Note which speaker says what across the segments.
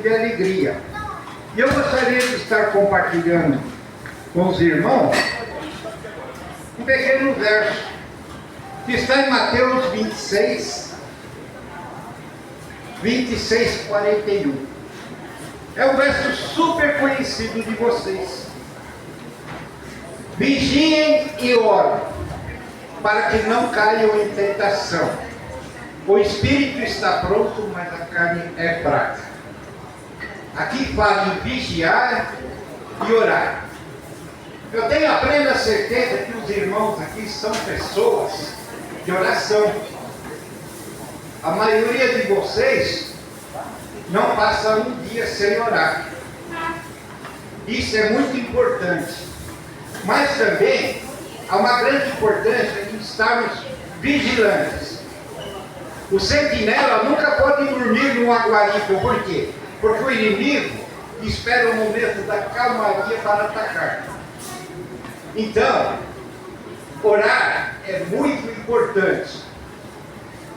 Speaker 1: de alegria. E eu gostaria de estar compartilhando com os irmãos um pequeno verso que está em Mateus 26, 41. É um verso super conhecido de vocês. Vigiem e orem, para que não caiam em tentação. O espírito está pronto, mas a carne é fraca. Aqui fala em vigiar e orar. Eu tenho a plena certeza que os irmãos aqui são pessoas de oração. A maioria de vocês não passa um dia sem orar. Isso é muito importante. Mas também há uma grande importância em estarmos vigilantes. O sentinela nunca pode dormir numa guarita. Por quê? Porque o inimigo espera o momento da calmaria para atacar. Então, orar é muito importante.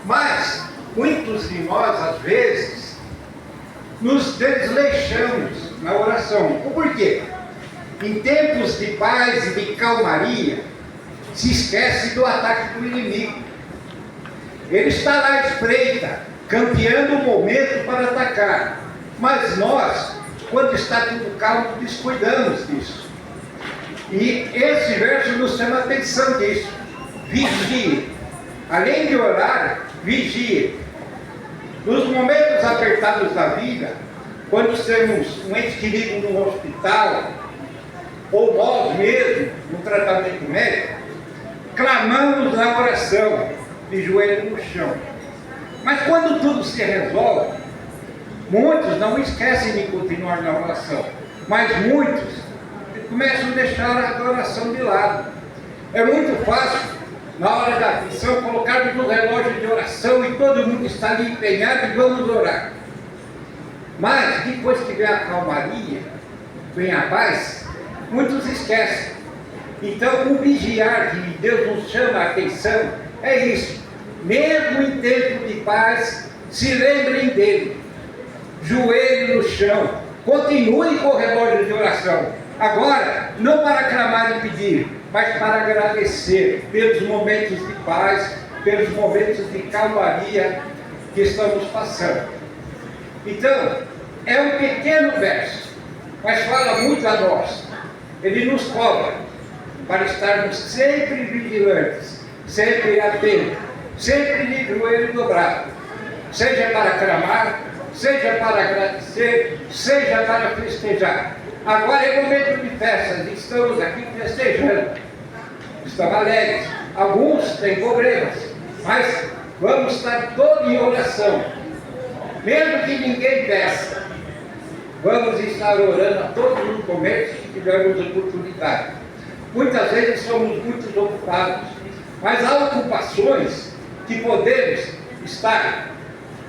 Speaker 1: Mas muitos de nós, às vezes, nos desleixamos na oração. Por quê? Em tempos de paz e de calmaria, se esquece do ataque do inimigo. Ele está lá à espreita, campeando o momento para atacar. Mas nós, quando está tudo calmo, descuidamos disso. E esse verso nos chama a atenção disso. Vigie. Além de orar, vigie. Nos momentos apertados da vida, quando temos um ente querido no hospital, ou nós mesmos no tratamento médico, clamamos na oração, de joelho no chão. Mas quando tudo se resolve, muitos não esquecem de continuar na oração, mas muitos começam a deixar a oração de lado. É muito fácil, na hora da aflição, colocarmos no relógio de oração e todo mundo está ali empenhado e vamos orar. Mas depois que vem a calmaria, vem a paz, muitos esquecem. Então o vigiar que Deus nos chama a atenção é isso. Mesmo em tempo de paz, se lembrem dele. Joelho no chão. Continue com o relógio de oração. Agora, não para clamar e pedir, mas para agradecer pelos momentos de paz, pelos momentos de calmaria que estamos passando. Então, é um pequeno verso, mas fala muito a nós. Ele nos cobra para estarmos sempre vigilantes, sempre atentos, sempre de joelho dobrado, seja para clamar, seja para agradecer, seja para festejar. Agora é momento de festas, estamos aqui festejando, estamos alegres. Alguns têm problemas, mas vamos estar todos em oração, mesmo que ninguém peça. Vamos estar orando a todos os momentos que tivermos oportunidade. Muitas vezes somos muito ocupados, mas há ocupações que podemos estar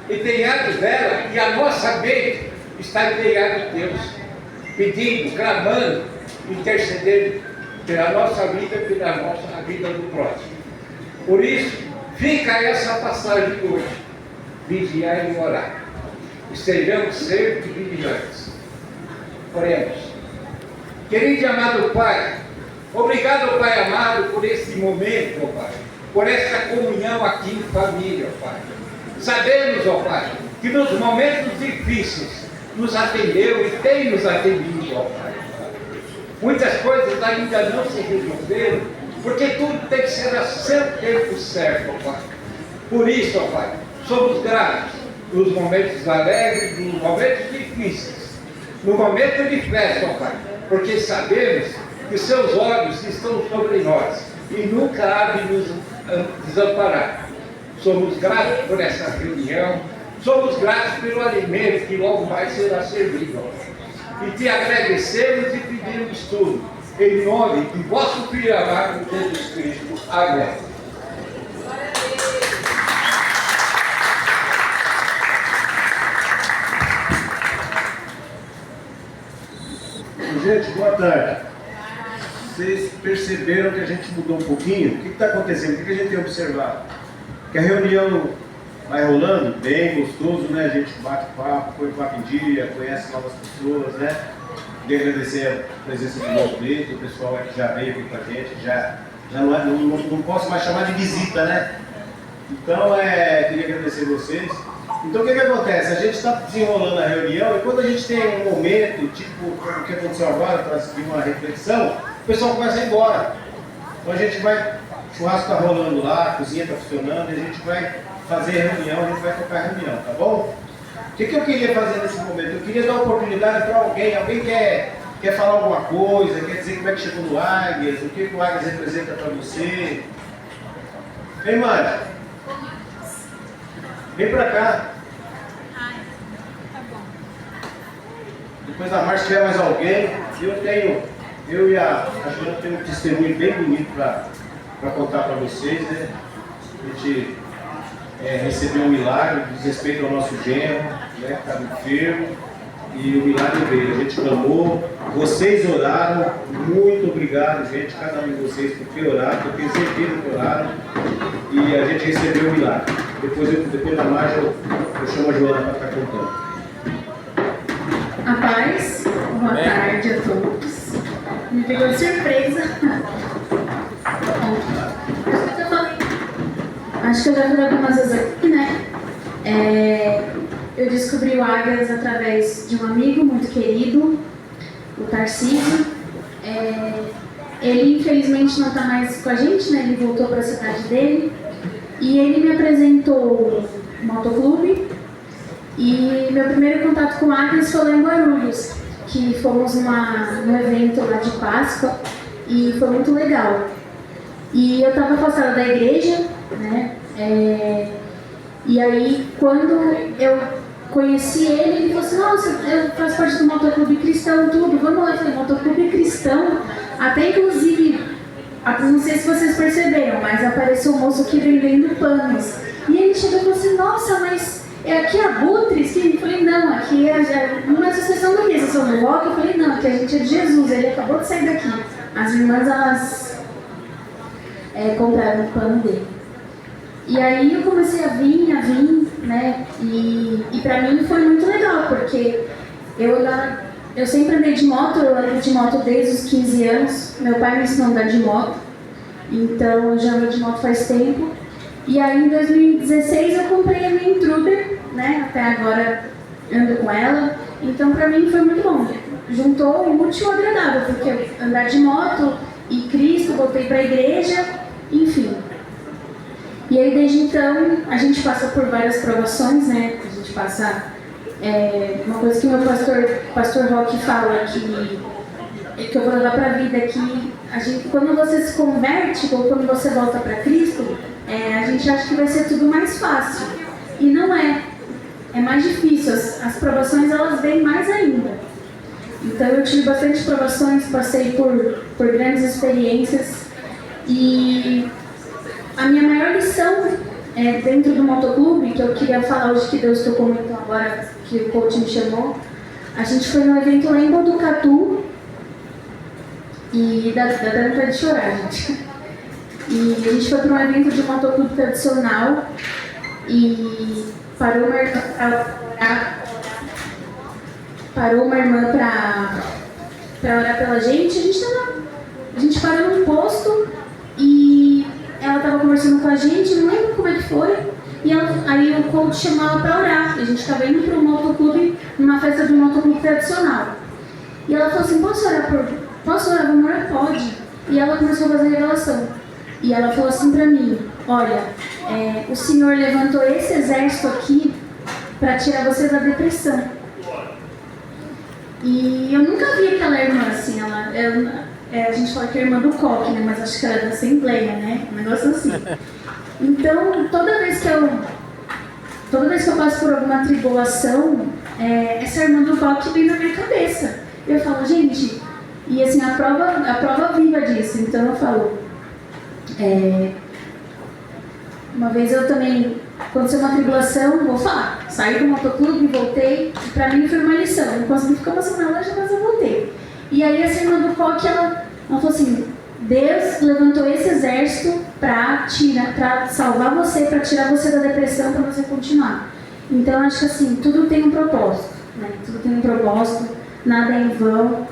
Speaker 1: empenhados nela e a nossa mente está empenhada em Deus, pedindo, clamando, intercedendo pela nossa vida e pela a vida do próximo. Por isso, fica essa passagem de hoje: vigiar e orar. Estejamos sempre vigilantes. Oremos. Querido e amado Pai, obrigado, Pai amado, por esse momento, ó Pai, por essa comunhão aqui em família, ó Pai. Sabemos, ó Pai, que nos momentos difíceis nos atendeu e tem nos atendido, ó Pai. Muitas coisas ainda não se resolveram, porque tudo tem que ser a seu tempo certo, ó Pai. Por isso, ó Pai, somos gratos nos momentos alegres, nos momentos difíceis, no momento de festa, ó Pai, porque sabemos que seus olhos estão sobre nós e nunca há de nos desamparar. Somos gratos por essa reunião, somos gratos pelo alimento que logo mais será servido, ó Pai. E te agradecemos e pedimos tudo, em nome de vosso Filho amado Jesus Cristo. Amém.
Speaker 2: Gente, boa tarde. Vocês perceberam que a gente mudou um pouquinho? O que está acontecendo? O que a gente tem observado? Que a reunião vai rolando bem gostoso, né? A gente bate papo, põe papo em dia, conhece novas pessoas, né? Queria agradecer a presença do nosso Pedro, o pessoal que já veio aqui com a gente, já não posso mais chamar de visita, né? Então, queria agradecer vocês. Então, o que acontece? A gente está desenrolando a reunião e quando a gente tem um momento, tipo o que aconteceu agora, para seguir uma reflexão, o pessoal começa a ir embora. Então, a gente vai, o churrasco está rolando lá, a cozinha está funcionando, e a gente vai fazer reunião, a gente vai tocar reunião, tá bom? O que eu queria fazer nesse momento? Eu queria dar oportunidade para alguém quer falar alguma coisa, quer dizer como é que chegou no Águias, o que o Águias representa para você. Vem, Márcia. Vem para cá. Depois da Márcia, se tiver mais alguém, eu e a Joana temos um testemunho bem bonito para contar para vocês, né? A gente recebeu um milagre, diz respeito ao nosso genro, né? Estava enfermo, e o milagre veio. A gente clamou, vocês oraram, muito obrigado, gente, cada um de vocês por ter orado, eu tenho certeza que oraram, e a gente recebeu o milagre. Depois da margem eu chamo a Joana para estar contando.
Speaker 3: A paz, boa tarde a todos. Me pegou de surpresa. Acho que eu já falei algumas vezes aqui, né? Eu descobri o Águias através de um amigo muito querido, o Tarcísio. Ele infelizmente não está mais com a gente, né? Ele voltou para a cidade dele. E ele me apresentou o motoclube. E meu primeiro contato com o Águias foi lá em Guarulhos, que fomos num evento lá de Páscoa e foi muito legal. E eu estava afastada da igreja, né? E aí, quando eu conheci ele falou assim: nossa, eu faço parte do motoclube cristão, tudo, vamos lá. Eu falei: motoclube cristão? Até inclusive, não sei se vocês perceberam, mas apareceu um moço aqui vendendo panos. E ele chegou e falou assim: nossa, mas é aqui a Butres? Eu falei: não, aqui não é associação do quê? Associação do rock? Eu falei: não, aqui a gente é de Jesus, ele acabou de sair daqui. As irmãs, elas compraram o pano dele. E aí eu comecei a vir, né? E pra mim foi muito legal, porque eu sempre andei de moto, eu ando de moto desde os 15 anos. Meu pai me ensinou a andar de moto, então eu já ando de moto faz tempo. E aí em 2016 eu comprei a minha Intruder, né? Até agora ando com ela. Então pra mim foi muito bom. Juntou o útil ao agradável, porque andar de moto e Cristo, voltei pra igreja, enfim. E aí desde então a gente passa por várias provações, né? A gente passa uma coisa que meu pastor Roque fala que eu vou levar pra vida, que quando você se converte ou quando você volta para Cristo, a gente acha que vai ser tudo mais fácil. E não é. É mais difícil. As provações, elas vêm mais ainda. Então eu tive bastante provações, passei por grandes experiências. E a minha maior lição dentro do motoclube, que eu queria falar hoje, que Deus tocou muito agora, que o coach me chamou, a gente foi num evento lá em Botucatu, e dá vontade de chorar, gente. E a gente foi para um evento de motoclube tradicional, e parou uma irmã para orar pela gente. A gente parou num posto e ela estava conversando com a gente, não lembro como é que foi, e aí o coach chamou ela para orar. A gente estava indo para um motoclube, numa festa de um motoclube tradicional. E ela falou assim: posso orar? Vamos orar? Pode. E ela começou a fazer revelação. E ela falou assim para mim: olha, o Senhor levantou esse exército aqui para tirar você da depressão. E eu nunca vi aquela irmã assim, a gente fala que é a irmã do coque, né? Mas acho que ela é da Assembleia, né? Um negócio assim. Então, toda vez que eu passo por alguma tribulação, essa irmã do coque vem na minha cabeça. Eu falo: gente, e assim, a prova viva disso. Então eu falo, uma vez eu também, aconteceu uma tribulação, vou falar, saí do motoclube, voltei, e pra mim foi uma lição. Eu não consegui ficar uma semana longe, mas eu voltei. E aí essa irmã do coque, ela falou assim: Deus levantou esse exército para salvar você, para tirar você da depressão, para você continuar. Então, acho que assim, tudo tem um propósito, né? Tudo tem um propósito, nada é em vão.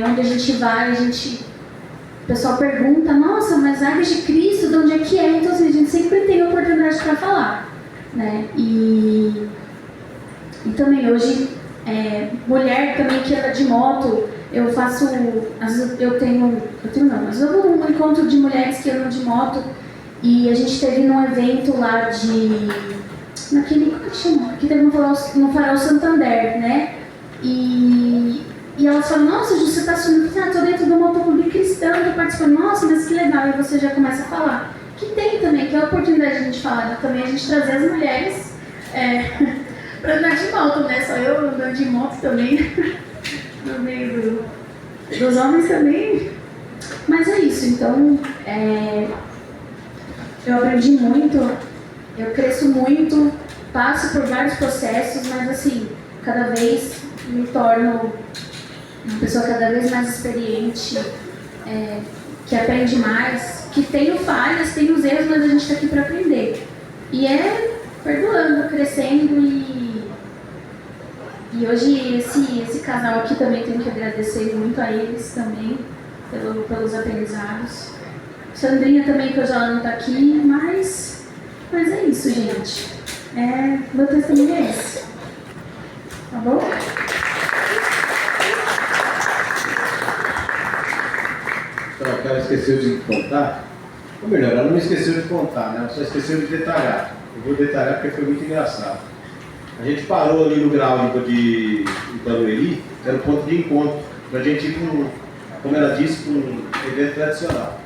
Speaker 3: Onde a gente vai, o pessoal pergunta, nossa, mas Águas de Cristo, de onde é que é? Então, assim, a gente sempre tem oportunidade para falar, né? E também hoje, mulher também que anda de moto, eu faço, às vezes eu vou num encontro de mulheres que andam de moto e a gente teve num evento lá como é que chama? Que teve no Farol Santander, né? E elas falam, nossa, Ju, você está assumindo que tô dentro do motoclube cristão, tô participando, nossa, mas que legal, e você já começa a falar. Que tem também, que é a oportunidade de a gente falar, também a gente trazer as mulheres para andar de moto, né? Só eu andando de moto também, no meio dos homens também. Mas é isso, então, eu aprendi muito, eu cresço muito, passo por vários processos, mas assim, cada vez me torno uma pessoa cada vez mais experiente, que aprende mais, que tem falhas, tem os erros, mas a gente está aqui para aprender. E perdoando, crescendo e hoje esse casal aqui também tenho que agradecer muito a eles também pelos aprendizados. Sandrinha também, que hoje ela não está aqui, mas é isso, gente. Meu testemunho é esse. Tá bom?
Speaker 2: Então, ela esqueceu de contar, ou melhor, ela não esqueceu de contar, né? Ela só esqueceu de detalhar. Eu vou detalhar porque foi muito engraçado. A gente parou ali no grau de Barueri, que era o ponto de encontro, para a gente ir como ela disse, para um evento tradicional.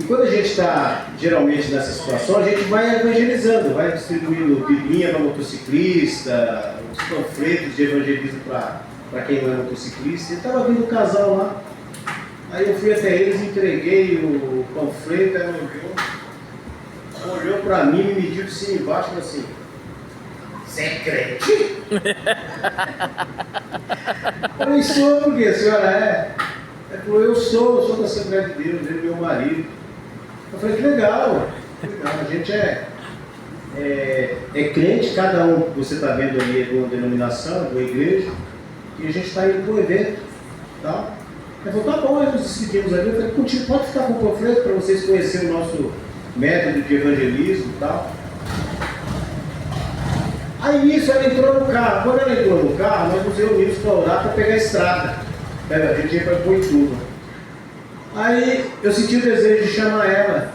Speaker 2: E quando a gente está, geralmente, nessa situação, a gente vai evangelizando, vai distribuindo biblinha para motociclista, os panfletos de evangelismo para quem não é motociclista. E estava vindo um casal lá. Aí eu fui até eles, entreguei o panfleto, ela olhou para mim, me mediu de cima e embaixo e falou assim: "Você é crente?" Eu falei: "Sou, por quê? A senhora é?" Ela falou: eu sou da Assembleia de Deus, ele é meu marido." Eu falei: "Que legal, a gente é crente, cada um, você está vendo ali, é de uma denominação, de uma igreja, e a gente está indo para o evento, tá?" Ela falou: "Tá bom." Aí nos despedimos ali. Eu falei: "Contigo, pode ficar com o panfleto para vocês conhecerem o nosso método de evangelismo e tal." Aí nisso ela entrou no carro. Quando ela entrou no carro, nós nos reunimos para orar para pegar a estrada. A gente ia para Boituva. Aí eu senti o desejo de chamar ela,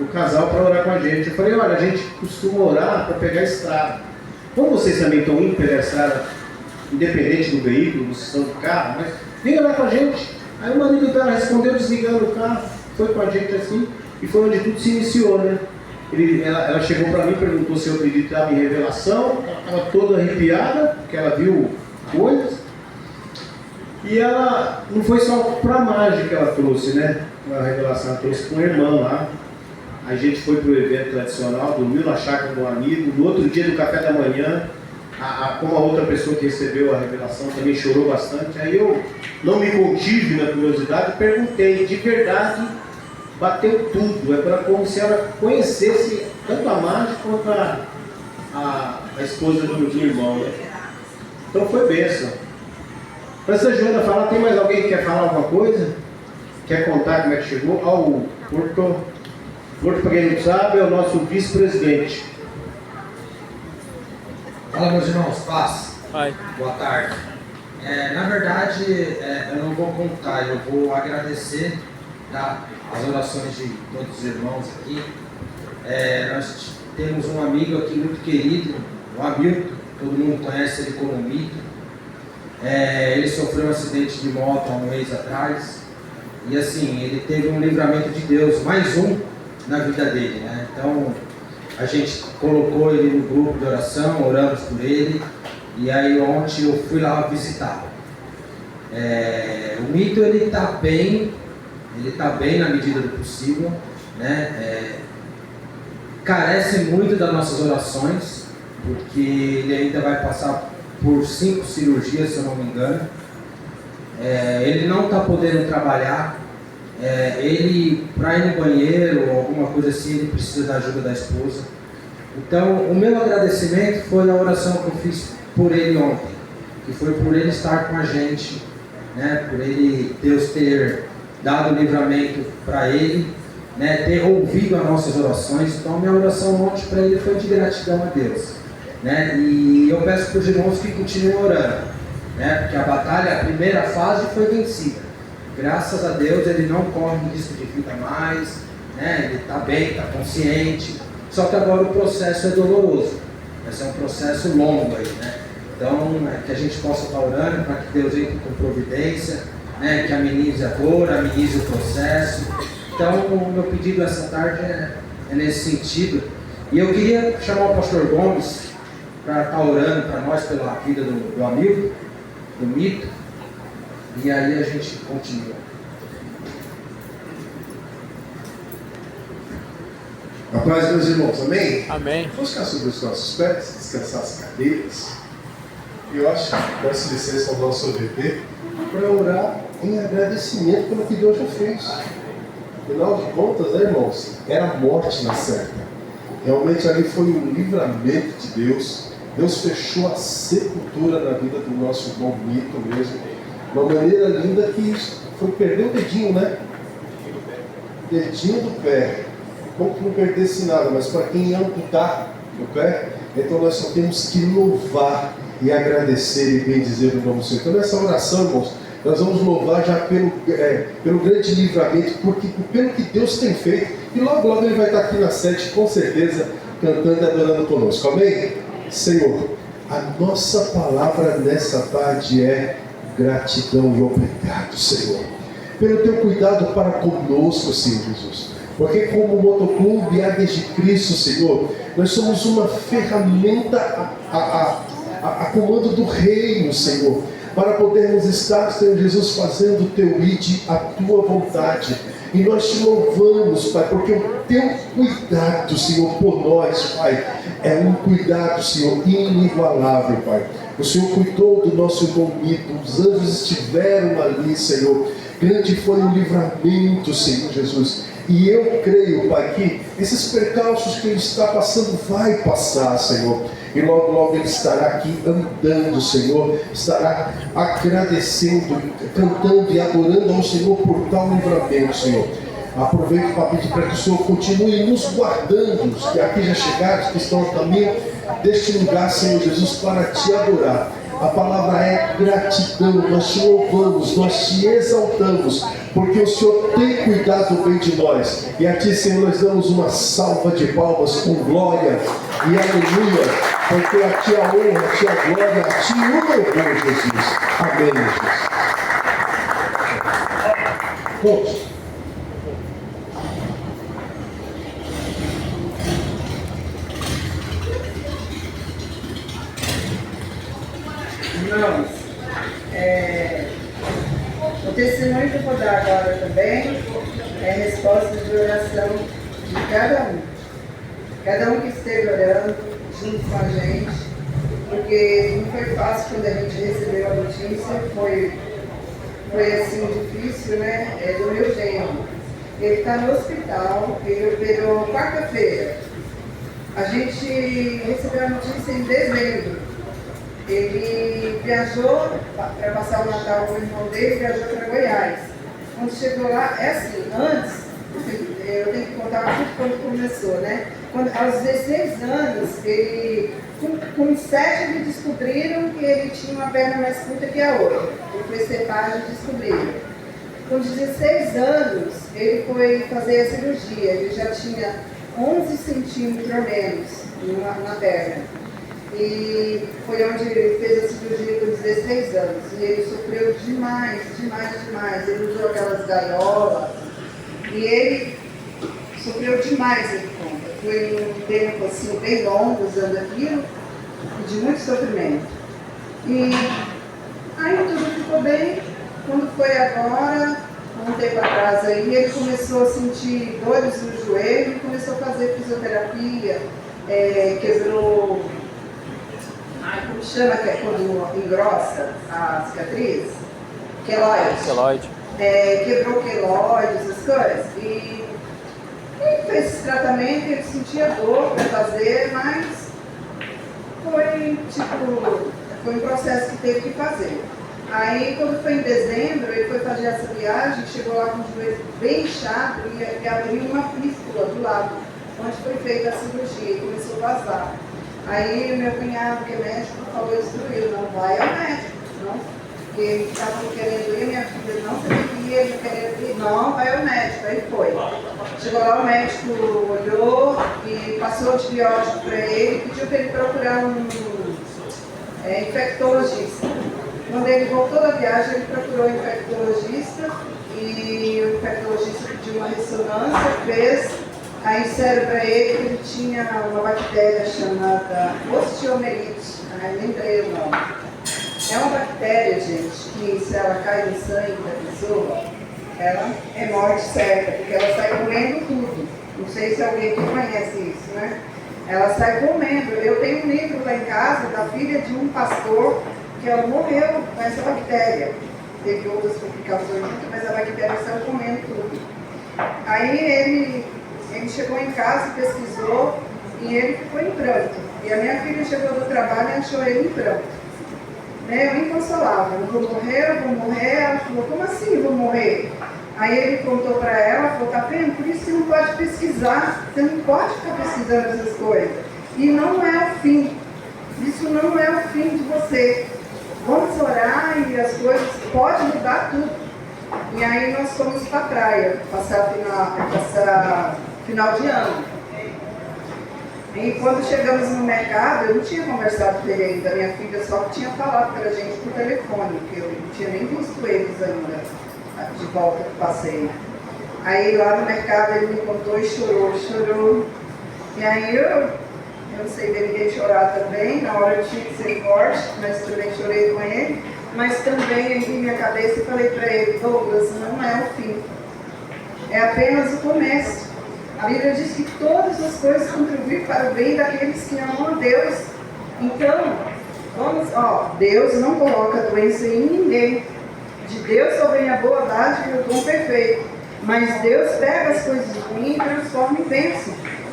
Speaker 2: o casal, para orar com a gente. Eu falei: "Olha, a gente costuma orar para pegar a estrada. Como vocês também estão indo pegar a estrada, independente do veículo, vocês estão de carro, mas vem orar com a gente." Aí o marido dela respondeu desligando o carro, foi com a gente assim, e foi onde tudo se iniciou, né? Ela chegou para mim e perguntou se eu acreditava em revelação. Ela estava toda arrepiada, porque ela viu coisas. E ela não foi só para a mágica que ela trouxe, né? A revelação, ela trouxe com o irmão lá. A gente foi para o evento tradicional, dormiu na chácara de um amigo. No outro dia do café da manhã, como a outra pessoa que recebeu a revelação também chorou bastante. Aí eu não me contive na curiosidade e perguntei. De verdade, bateu tudo. É para como se ela conhecesse tanto a mágica quanto a esposa do irmão, né? Então foi bênção. Para essa Joana falar, tem mais alguém que quer falar alguma coisa? Quer contar como é que chegou? O Porto, para quem não sabe, é o nosso vice-presidente.
Speaker 4: Fala, meus irmãos, paz.
Speaker 5: Oi.
Speaker 4: Boa tarde. Na verdade, eu não vou contar, eu vou agradecer, tá, as orações de todos os irmãos aqui. Nós temos um amigo aqui muito querido, o Hamilton, todo mundo conhece ele como Mito. Ele sofreu um acidente de moto há um mês atrás, e assim, ele teve um livramento de Deus, mais um na vida dele, né? Então, a gente colocou ele no grupo de oração, oramos por ele, e aí ontem eu fui lá visitá-lo. O Mito, ele está bem na medida do possível, né? Carece muito das nossas orações, porque ele ainda vai passar por 5 cirurgias, se eu não me engano. Ele não está podendo trabalhar, Ele, para ir no banheiro ou alguma coisa assim, ele precisa da ajuda da esposa. Então, o meu agradecimento foi a oração que eu fiz por ele ontem, que foi por ele estar com a gente, né? Por ele, Deus ter dado o livramento para ele, né? Ter ouvido as nossas orações. Então, a minha oração ontem para ele foi de gratidão a Deus, né? E eu peço para os irmãos que continuem orando, né? Porque a batalha, a primeira fase foi vencida. Graças a Deus ele não corre risco de vida mais, né? Ele está bem, está consciente. Só que agora o processo é doloroso. Vai ser um processo longo aí, né? Então, que a gente possa estar orando para que Deus entre com providência, né? Que amenize a dor, amenize o processo. Então, o meu pedido essa tarde é nesse sentido. E eu queria chamar o pastor Gomes para estar orando para nós pela vida do amigo, do Mito. E aí a gente continua.
Speaker 5: A paz, meus irmãos, amém?
Speaker 6: Amém.
Speaker 5: Vamos ficar sobre os nossos pés, descansar as cadeiras. E eu acho, peço licença ao nosso OVP, para orar em agradecimento pelo que Deus já fez. Afinal de contas, né, irmãos, era morte na certa. Realmente ali foi um livramento de Deus. Deus fechou a sepultura na vida do nosso irmão Mito mesmo. Uma maneira linda que foi perder o dedinho, né? Dedinho do pé. Como que não perdesse nada, mas para quem amputar o pé, então nós só temos que louvar e agradecer e bendizer o nome do Senhor. Então nessa oração, irmãos, nós vamos louvar já pelo grande livramento, porque pelo que Deus tem feito, e logo logo Ele vai estar aqui na sede, com certeza, cantando e adorando conosco. Amém? Senhor, a nossa palavra nessa tarde é gratidão e obrigado, Senhor, pelo Teu cuidado para conosco, Senhor Jesus. Porque como Motoclube Águias de Cristo, Senhor, nós somos uma ferramenta a comando do reino, Senhor, para podermos estar, Senhor Jesus, fazendo o Teu ide, a Tua vontade. E nós Te louvamos, Pai, porque o Teu cuidado, Senhor, por nós, Pai, é um cuidado, Senhor, inigualável, Pai. O Senhor cuidou do nosso irmão Mito, os anjos estiveram ali, Senhor. Grande foi o livramento, Senhor Jesus. E eu creio, Pai, que esses percalços que Ele está passando vai passar, Senhor. E logo, logo Ele estará aqui andando, Senhor. Estará agradecendo, cantando e adorando ao Senhor por tal livramento, Senhor. Aproveito para pedir para que o Senhor continue nos guardando, os que aqui já chegaram, que estão no caminho deste lugar, Senhor Jesus, para Te adorar. A palavra é gratidão, nós Te louvamos, nós Te exaltamos, porque o Senhor tem cuidado bem de nós. E a Ti, Senhor, nós damos uma salva de palmas com glória e aleluia, porque a Ti a honra, a Ti a glória, a Ti o louvor, Jesus. Amém, Jesus. Ponto.
Speaker 7: Irmãos, o testemunho que eu vou dar agora também é resposta de oração de cada um que esteve orando junto com a gente, porque não foi fácil quando a gente recebeu a notícia, foi assim difícil, né? É do meu genro. Ele está no hospital, ele operou quarta-feira. A gente recebeu a notícia em dezembro. Ele viajou para passar o Natal com o irmão dele, viajou para Goiás. Quando chegou lá, é assim, antes, eu tenho que contar tudo quando começou, né? Aos 16 anos, com 7 eles descobriram que ele tinha uma perna mais curta que a outra. Ele foi cepagem e descobriram. Com 16 anos, ele foi fazer a cirurgia. Ele já tinha 11 centímetros ou menos na perna. E foi onde ele fez a cirurgia com 16 anos. E ele sofreu demais. Ele usou aquelas gaiolas. E ele sofreu demais, ele conta. Foi um tempo assim, bem longo usando aquilo, e de muito sofrimento. E aí tudo ficou bem. Quando foi agora, um tempo atrás aí, ele começou a sentir dores no joelho e começou a fazer fisioterapia, quebrou. Como chama que é quando engrossa a cicatriz? Queloide. quebrou queloide, essas coisas. E ele fez esse tratamento, ele sentia dor para fazer, mas foi um processo que teve que fazer. Aí, quando foi em dezembro, ele foi fazer essa viagem, chegou lá com o joelho bem inchado e abriu uma fístula do lado, onde foi feita a cirurgia e começou a vazar. Aí, meu cunhado, que é médico, falou isso para ele: não vai ao médico, não. Porque ele estava querendo ir, minha filha: não, você tem que ir, ele não querendo ir, não, vai ao médico. Aí foi. Chegou lá, o médico olhou e passou antibiótico para ele e pediu para ele procurar um infectologista. Quando ele voltou da viagem, ele procurou o infectologista e o infectologista pediu uma ressonância, fez. Aí disseram para ele que ele tinha uma bactéria chamada osteomelite. Aí lembrei o nome. É uma bactéria, gente, que se ela cai no sangue da pessoa, ela é morte certa, porque ela sai comendo tudo. Não sei se alguém aqui conhece isso, né? Ela sai comendo. Eu tenho um livro lá em casa da filha de um pastor que ela morreu com essa bactéria. Teve outras complicações, mas a bactéria saiu comendo tudo. Aí ele chegou em casa, pesquisou e ele ficou em pranto. E a minha filha chegou do trabalho e achou ele em pranto. Eu inconsolável: eu vou morrer. Ela falou: como assim vou morrer? Aí ele contou para ela, falou: tá vendo? Por isso você não pode pesquisar, você não pode ficar pesquisando essas coisas. E não é o fim, isso não é o fim de você. Vamos orar e as coisas podem mudar tudo. E aí nós fomos para a praia, passar final de ano. E quando chegamos no mercado, eu não tinha conversado com ele ainda, minha filha só tinha falado para a gente por telefone, porque eu não tinha nem visto eles ainda, de volta do passeio. Aí lá no mercado ele me contou e chorou. E aí eu não sei ver ninguém chorar também, na hora eu tinha que ser forte, mas também chorei com ele. Mas também ergui minha cabeça e falei para ele: Douglas, não é o fim, é apenas o começo. A Bíblia diz que todas as coisas contribuem para o bem daqueles que amam a Deus. Então, Deus não coloca doença em ninguém. De Deus só vem a boa dádiva e o dom perfeito. Mas Deus pega as coisas ruins e transforma em bênção.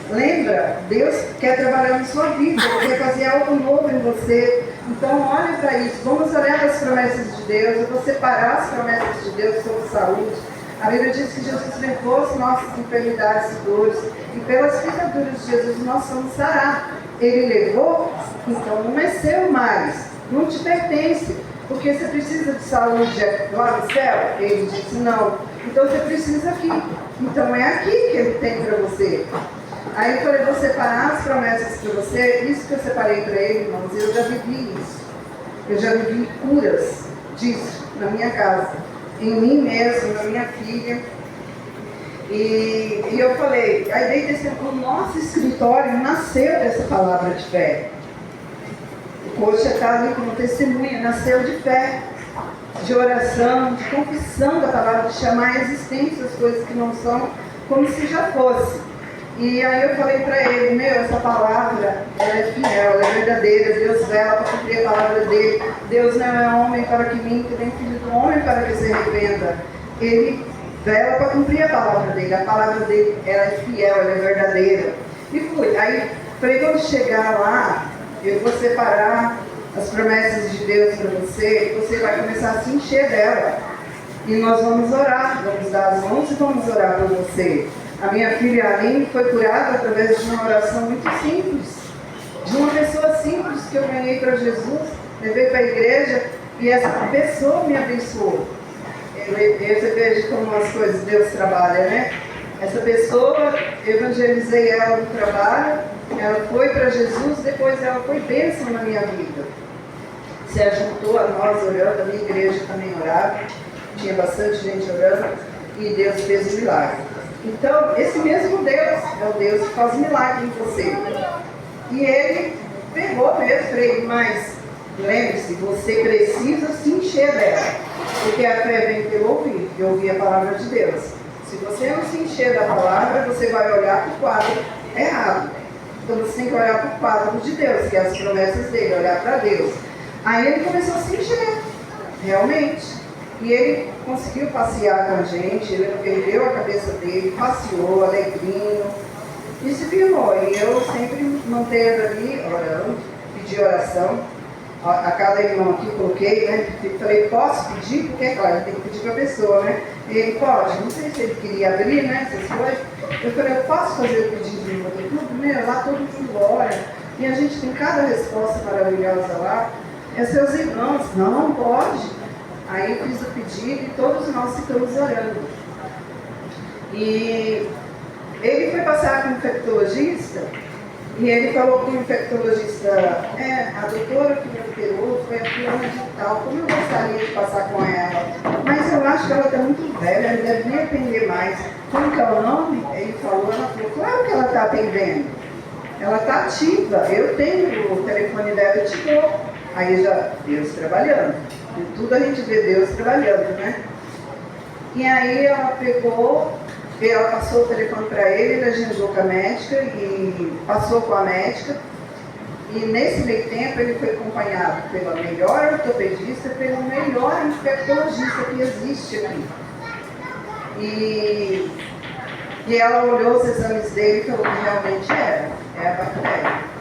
Speaker 7: Lembra, Deus quer trabalhar na sua vida, Ele quer fazer algo novo em você. Então olha para isso, vamos olhar para as promessas de Deus, eu vou separar as promessas de Deus sobre saúde. A Bíblia diz que Jesus levou as nossas enfermidades e dores, e pelas pisaduras de Jesus nós somos sarados. Ele levou, então não é seu mais, não te pertence, porque você precisa de saúde lá no céu? Ele disse: não, então você precisa aqui. Então é aqui que Ele tem para você. Aí eu falei: vou separar as promessas para você. Isso que eu separei para ele, irmãos, eu já vivi isso. Eu já vivi curas disso na minha casa, em mim mesmo, na minha filha. E eu falei, aí dei testemunho: o nosso escritório nasceu dessa palavra de fé. O coach está ali como testemunha, nasceu de fé, de oração, de confissão da palavra, de chamar a existência as coisas que não são como se já fosse. E aí eu falei para ele: essa palavra, ela é fiel, ela é verdadeira, Deus vela para cumprir a palavra dele. Deus não é homem para que minta, nem filho do homem para que se arrependa. Ele vela para cumprir a palavra dele, ela é fiel, ela é verdadeira. E fui. Aí falei: quando chegar lá, eu vou separar as promessas de Deus para você, e você vai começar a se encher dela. E nós vamos orar, vamos dar as mãos e vamos orar por você. A minha filha Aline foi curada através de uma oração muito simples, de uma pessoa simples que eu ganhei para Jesus, levei para a igreja e essa pessoa me abençoou. Você veja como as coisas de Deus trabalham, né? Essa pessoa, evangelizei ela no trabalho, ela foi para Jesus, depois ela foi bênção na minha vida. Se ajuntou a nós orando, a minha igreja também orava, tinha bastante gente orando e Deus fez um milagre. Então, esse mesmo Deus é o Deus que faz milagre em você. E Ele pegou mesmo, falei: mas lembre-se, você precisa se encher dela. Porque a fé vem pelo ouvir, e ouvir a palavra de Deus. Se você não se encher da palavra, você vai olhar para o quadro errado. Então você tem que olhar para o quadro de Deus, que é as promessas dele, olhar para Deus. Aí ele começou a se encher, realmente. E ele conseguiu passear com a gente, ele perdeu a cabeça dele, passeou, alegrinho, e se firmou. E eu sempre mantendo ali, orando, pedi oração. A cada irmão aqui coloquei, né? Falei, posso pedir? Porque é claro, tem que pedir para a pessoa, né? Ele pode, não sei se ele queria abrir, né? Essas coisas. Eu falei, eu posso fazer o pedido no YouTube? Meu, lá todo mundo ora. E a gente tem cada resposta maravilhosa lá. É seus irmãos, não pode. Aí eu fiz o pedido e todos nós ficamos orando. E ele foi passar com um infectologista e ele falou para o infectologista, a doutora que me operou foi a fulana de tal, como eu gostaria de passar com ela, mas eu acho que ela está muito velha, ela deve nem atender mais. Como que é o nome? Ele falou, ela falou, claro que ela está atendendo, ela está ativa, eu tenho o telefone dela, eu te dou. Aí já, Deus trabalhando, em tudo a gente vê Deus trabalhando, né? E aí ela pegou, ela passou o telefone para ele agendou com a médica e passou com a médica. E nesse meio tempo ele foi acompanhado pela melhor ortopedista, pelo melhor infectologista que existe aqui. E ela olhou os exames dele e falou que realmente é a bactéria.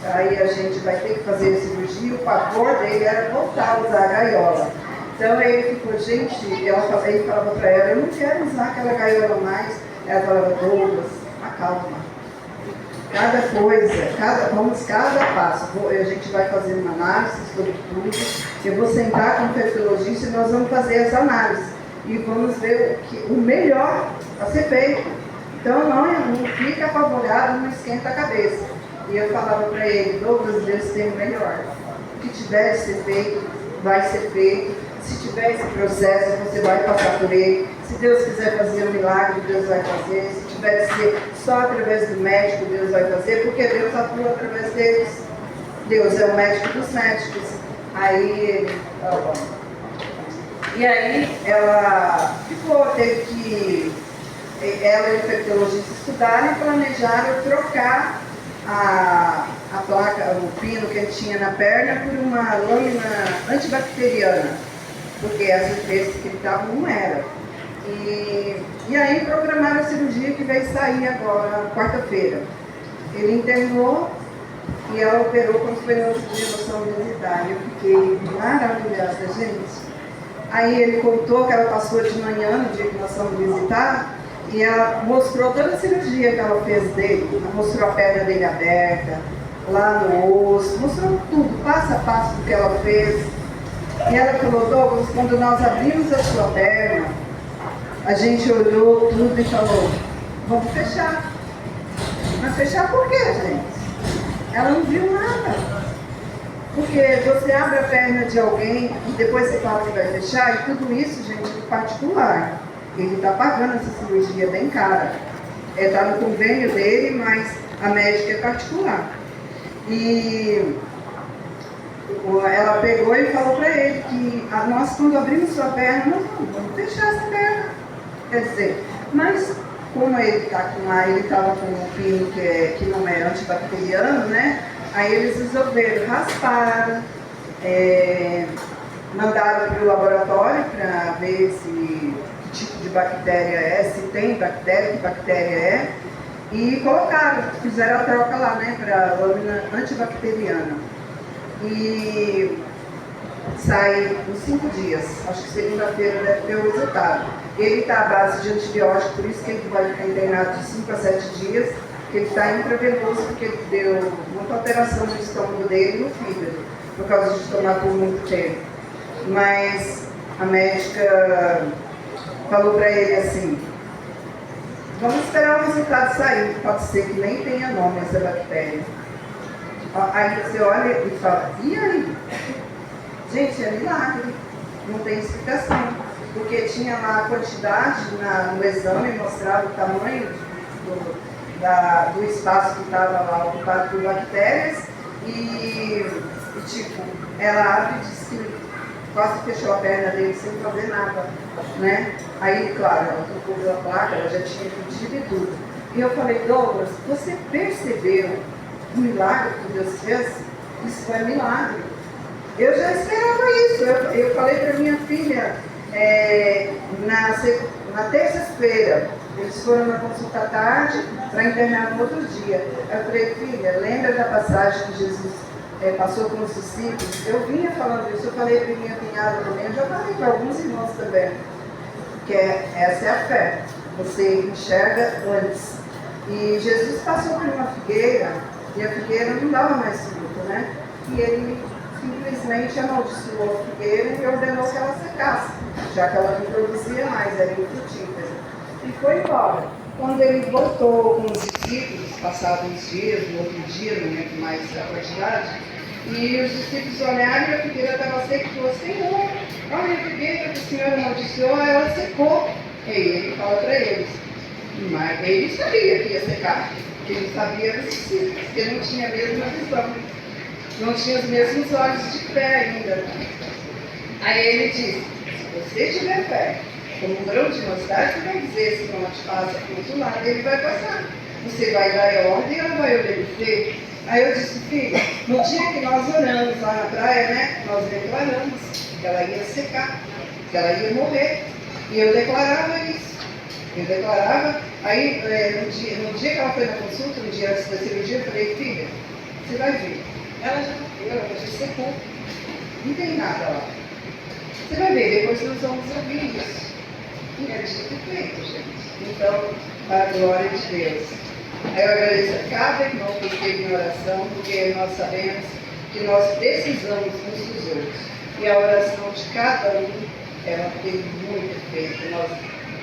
Speaker 7: Aí a gente vai ter que fazer a cirurgia, o pavor dele era voltar a usar a gaiola. Então ele ficou, gente, ele falava para ela, eu não quero usar aquela gaiola mais. Ela falava, Douglas, acalma. Cada coisa, vamos cada passo. A gente vai fazer uma análise sobre tudo. Eu vou sentar com o infectologista e nós vamos fazer as análises. E vamos ver o melhor a ser feito. Então não fica apavorado, não esquenta a cabeça. E eu falava para ele, Douglas, Deus tem o melhor. O que tiver de ser feito, vai ser feito. Se tiver esse processo, você vai passar por ele. Se Deus quiser fazer um milagre, Deus vai fazer. Se tiver de ser só através do médico, Deus vai fazer, porque Deus atua através deles. Deus é o médico dos médicos. Aí ele, tá bom. E aí ela teve que, ela e o infectologista estudaram e planejaram trocar a placa, o pino que ele tinha na perna por uma lâmina antibacteriana, porque esse que ele estava não era. E aí programaram a cirurgia que vai sair agora, quarta-feira. Ele internou e ela operou quando foi no outro dia no São Visitar. Eu fiquei maravilhosa, gente. Aí ele contou que ela passou de manhã no dia que nós fomos visitar e ela mostrou toda a cirurgia que ela fez dele. Ela mostrou a perna dele aberta, lá no osso, mostrou tudo, passo a passo do que ela fez. E ela falou, Douglas, quando nós abrimos a sua perna, a gente olhou tudo e falou, vamos fechar. Mas fechar por quê, gente? Ela não viu nada. Porque você abre a perna de alguém e depois você fala que vai fechar, e tudo isso, gente, é particular. Ele está pagando essa cirurgia bem cara. Está no convênio dele, mas a médica é particular. E ela pegou e falou para ele que nós, quando abrimos sua perna, nós vamos fechar essa perna. Quer dizer, mas como ele está com ele estava com um pino que não é antibacteriano, né? Aí eles resolveram, rasparam, mandaram para o laboratório para ver que tipo de bactéria é, se tem bactéria, que bactéria é, e colocaram, fizeram a troca lá, né, para a lâmina antibacteriana. E sai em 5 dias, acho que segunda-feira deve ter o resultado. Ele está à base de antibiótico, por isso que ele vai ficar internado de 5 a 7 dias, que ele está intravenoso, porque ele deu muita alteração no estômago dele e no fígado, por causa de tomar por muito tempo. Mas a médica falou para ele assim, vamos esperar o resultado sair, pode ser que nem tenha nome essa bactéria. Aí você olha e fala, e aí? Gente, é milagre, não tem explicação, porque tinha lá a quantidade no exame, mostrava o tamanho do espaço que estava lá ocupado por bactérias e tipo, ela abre e diz que quase fechou a perna dele sem fazer nada, né? Aí, claro, ela trocou a placa, ela já tinha pedido e tudo. E eu falei, Douglas, você percebeu o milagre que Deus fez? Isso foi milagre. Eu já esperava isso. Eu falei para minha filha, na terça-feira. Eles foram na consulta à tarde para internar no outro dia. Eu falei, filha, lembra da passagem que Jesus passou com os discípulos? Eu vinha falando isso, eu falei para minha cunhada também, eu já falei para alguns irmãos também, que essa é a fé. Você enxerga antes. E Jesus passou por uma figueira, e a figueira não dava mais fruto, né? E ele simplesmente amaldiçoou a figueira e ordenou que ela secasse, já que ela não produzia mais, era infrutífera. E foi embora. Quando ele voltou com os discípulos, passados uns dias, no outro dia, não lembro mais a quantidade, e os discípulos olharam e a figueira estava seca e falou, Senhor, olha a figueira que o Senhor amaldiçoou, ela secou. E ele fala para eles, mas ele sabia que ia secar, porque ele sabia dos discípulos, porque ele não tinha a mesma visão, não tinha os mesmos olhos de fé ainda. Aí ele disse, se você tiver fé, como um grão de mostarda, você vai dizer esse monte passa para o outro lado, ele vai passar. Você vai dar ordem e ela vai obedecer. Aí eu disse, filho, no dia que nós oramos lá na praia, né, nós declaramos que ela ia secar, que ela ia morrer. E eu declarava isso. Eu declarava, aí no dia que ela foi na consulta, no dia antes da cirurgia, eu falei, filha, você vai ver. Ela já morreu, ela já secou. Não tem nada lá. Você vai ver, depois nós vamos ouvir isso. E é dito e feito, gente. Então, para a glória de Deus. Aí eu agradeço a cada irmão que esteve em oração, porque nós sabemos que nós precisamos uns dos outros. E a oração de cada um, ela teve muito efeito. Nós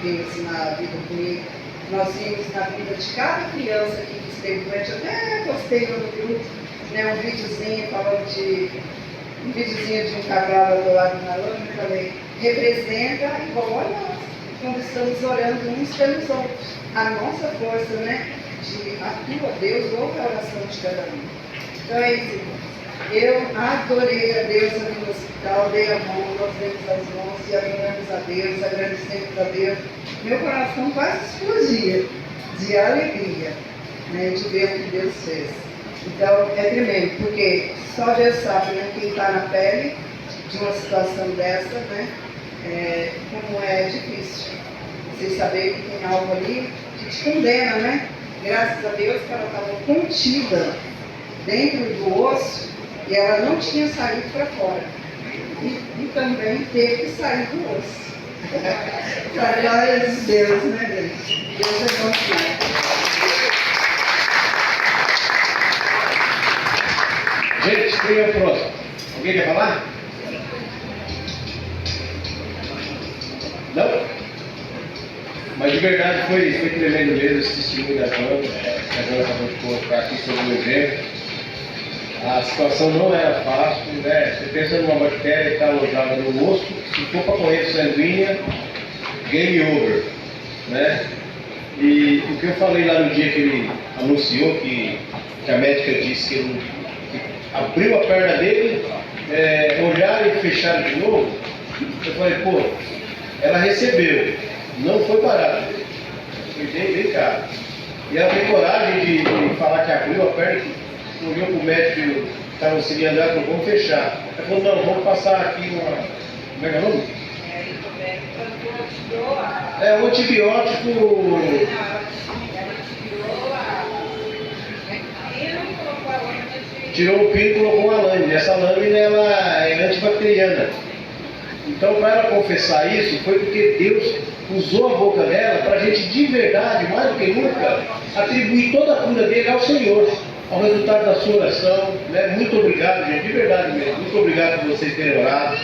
Speaker 7: vimos na vida comigo, nós vimos na vida de cada criança que esteve doente. Eu até postei no grupo, né, um videozinho falando um videozinho de um cavalo do lado na lama, e falei, representa igual a nós, quando estamos orando uns pelos outros. A nossa força, né, de atua Deus, ouve a oração de cada um. Então é isso, eu adorei a Deus ali no hospital, dei a mão, nós demos as mãos e adoramos a Deus, agradecemos a Deus. Meu coração quase explodia de alegria, né, de ver o que Deus fez. Então é tremendo, porque só Deus sabe, né, quem está na pele de uma situação dessa, né, como é difícil. Você saber que tem algo ali que te condena, né? Graças a Deus que ela estava contida dentro do osso e ela não tinha saído para fora. E também teve que sair do osso. Para a glória de Deus, né, gente? Deus é bom demais.
Speaker 2: Gente, quem é o próximo? Alguém quer falar? Não? Mas de verdade foi tremendo mesmo esse testemunho da Joana. A Joana acabou de colocar aqui sobre o exemplo. A situação não era fácil, né? Você pensa numa bactéria que está alojada no osso, se for para corrente sanguínea, game over, né? E o que eu falei lá no dia que ele anunciou que a médica disse que ele abriu a perna dele, olharam e fecharam de novo, eu falei, pô, ela recebeu, não foi parada, foi bem caro. E ela tem coragem de falar que abriu a perna, que olhou para o médico que estava auxiliando ela, falou, vamos fechar. Ela falou, não, vamos passar aqui uma... Como é que é o nome? Um antibiótico... Tirou o pino e colocou uma lâmina. Essa lâmina ela é antibacteriana. Então, para ela confessar isso, foi porque Deus usou a boca dela para a gente, de verdade, mais do que nunca, atribuir toda a cura dele ao Senhor, ao resultado da sua oração. Né? Muito obrigado, gente, de verdade mesmo. Muito obrigado por vocês terem orado.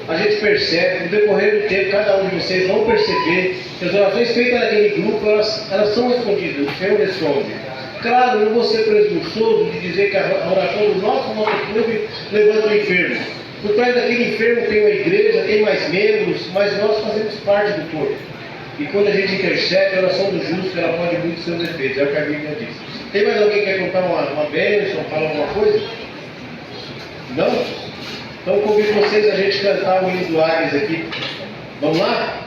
Speaker 2: A gente percebe, no decorrer do tempo, cada um de vocês vão perceber que as orações feitas naquele grupo, elas são respondidas, o Senhor responde. Claro, eu não vou ser presunçoso de dizer que a oração do nosso clube levanta o enfermo. Por trás daquele enfermo tem uma igreja, tem mais membros, mas nós fazemos parte do corpo. E quando a gente intercede, a oração do justo, ela pode muito seus efeitos, é o que a Bíblia diz. Tem mais alguém que quer contar uma bênção, falar alguma coisa? Não? Então convido vocês a gente cantar o hino do Ares aqui. Vamos lá?